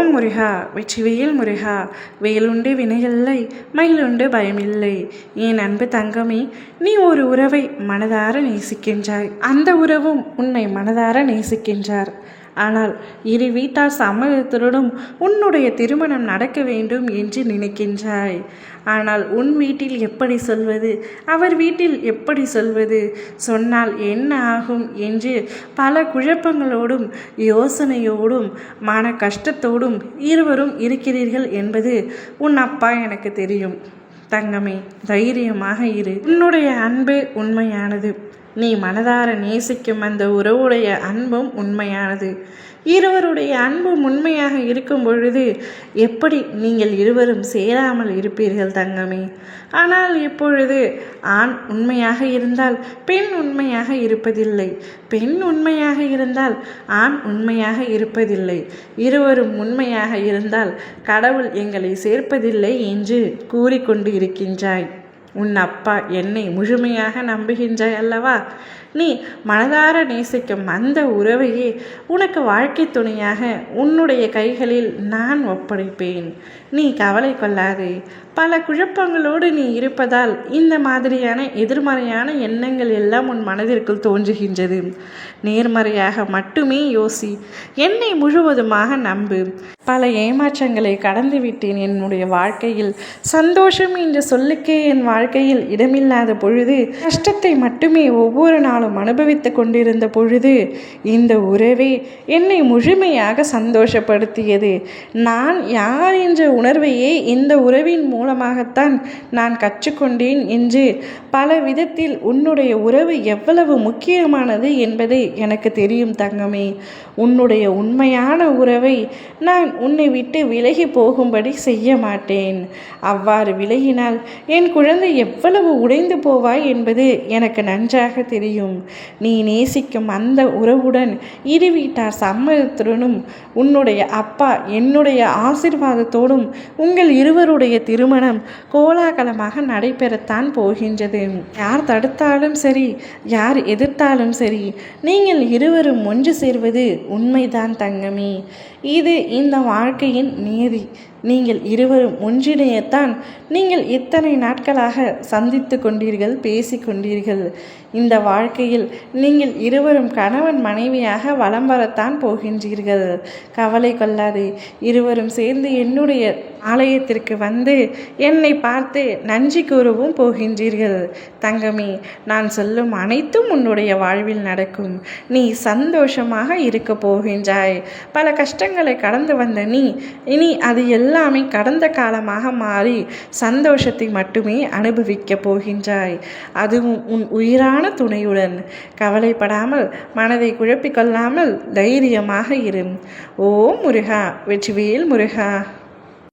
ஓம் முருகா, வெற்றிவேல் முருகா. வேலுண்டு வினையில்லை, மயிலுண்டு பயமில்லை. என் அன்பு தங்கமே, நீ ஒரு உறவை மனதார நேசிக்கின்றாய். அந்த உறவும் உன்னை மனதார நேசிக்கின்றார். ஆனால் இரு வீட்டார் சம்மதத்துடனும் உன்னுடைய திருமணம் நடக்க வேண்டும் என்று நினைக்கின்றாய். ஆனால் உன் வீட்டில் எப்படி சொல்வது, அவர் வீட்டில் எப்படி சொல்வது, சொன்னால் என்ன ஆகும் என்று பல குழப்பங்களோடும் யோசனையோடும் மன கஷ்டத்தோடும் இருவரும் இருக்கிறீர்கள் என்பது உன் அப்பா எனக்கு தெரியும். தங்கமே, தைரியமாக இரு. உன்னுடைய அன்பு உண்மையானது. நீ மனதார நேசிக்கும் அந்த உறவுடைய அன்பும் உண்மையானது. இருவருடைய அன்பும் உண்மையாக இருக்கும் பொழுது எப்படி நீங்கள் இருவரும் சேராமல் இருப்பீர்கள் தங்கமே? ஆனால் இப்பொழுது ஆண் உண்மையாக இருந்தால் பெண் உண்மையாக இருப்பதில்லை, பெண் உண்மையாக இருந்தால் ஆண் உண்மையாக இருப்பதில்லை, இருவரும் உண்மையாக இருந்தால் கடவுள் எங்களை சேர்ப்பதில்லை என்று கூறிக்கொண்டு இருக்கின்றாய். உன் அப்பா என்னை முழுமையாக நம்புகின்றாய் அல்லவா? நீ மனதார நேசிக்கும் அந்த உறவையே உனக்கு வாழ்க்கை துணையாக உன்னுடைய கைகளில் நான் ஒப்படைப்பேன். நீ கவலை கொள்ளாதே. பல குழப்பங்களோடு நீ இருப்பதால் இந்த மாதிரியான எதிர்மறையான எண்ணங்கள் எல்லாம் உன் மனதிற்குள் தோன்றுகின்றது. நேர்மறையாக மட்டுமே யோசி. என்னை முழுவதுமாக நம்பு. பல ஏமாற்றங்களை கடந்து விட்டேன் என்னுடைய வாழ்க்கையில். சந்தோஷம் என்ற சொல்லுக்கே என் வாழ்க்கையில் இடமில்லாத பொழுது, கஷ்டத்தை மட்டுமே ஒவ்வொரு நாளும் அனுபவித்து கொண்டிருந்த பொழுது இந்த உறவே என்னை முழுமையாக சந்தோஷப்படுத்தியது. நான் யார் என்ற உணர்வையே இந்த உறவின் மூலமாகத்தான் நான் கற்றுக்கொண்டேன் என்று பல விதத்தில் உன்னுடைய உறவு எவ்வளவு முக்கியமானது என்பதை எனக்கு தெரியும் தங்கமே. உன்னுடைய உண்மையான உறவை நான் உன்னை விட்டு விலகி போகும்படி செய்ய மாட்டேன். அவ்வாறு விலகினால் என் குழந்தை எவ்வளவு உடைந்து போவாய் என்பது எனக்கு நன்றாக தெரியும். நீ நேசிக்கும் அந்த உறவுடன் இரு வீட்டார் சம்மதத்துடனும் உன்னுடைய அப்பா என்னுடைய ஆசீர்வாதத்தோடும் உங்கள் இருவருடைய திருமணம் கோலாகலமாக நடைபெறத்தான் போகின்றது. யார் தடுத்தாலும் சரி, யார் எதிர்த்தாலும் சரி, நீங்கள் இருவரும் ஒன்று சேர்வது உண்மைதான் தங்கமே. இது இந்த வாழ்க்கையின் நீதி. நீங்கள் இருவரும் ஒன்றிணையத்தான் நீங்கள் இத்தனை நாட்களாக சந்தித்து கொண்டீர்கள், பேசி கொண்டீர்கள். இந்த வாழ்க்கையில் நீங்கள் இருவரும் கணவன் மனைவியாக வலம் வரத்தான் போகின்றீர்கள். கவலை கொள்ளாதே. இருவரும் சேர்ந்து என்னுடைய ஆலயத்திற்கு வந்து என்னை பார்த்து நன்றி கூறவும் போகின்றீர்கள். தங்கமே, நான் சொல்லும் அனைத்தும் உன்னுடைய வாழ்வில் நடக்கும். நீ சந்தோஷமாக இருக்க போகின்றாய். பல கஷ்டங்களை கடந்து வந்த நீ இனி அது எல்லாமே கடந்த காலமாக மாறி சந்தோஷத்தை மட்டுமே அனுபவிக்க போகின்றாய். அதுவும் உன் உயிரான துணையுடன். கவலைப்படாமல், மனதை குழப்பிக்கொள்ளாமல் தைரியமாக இரு. ஓம் முருகா, வெற்றிவேல் முருகா.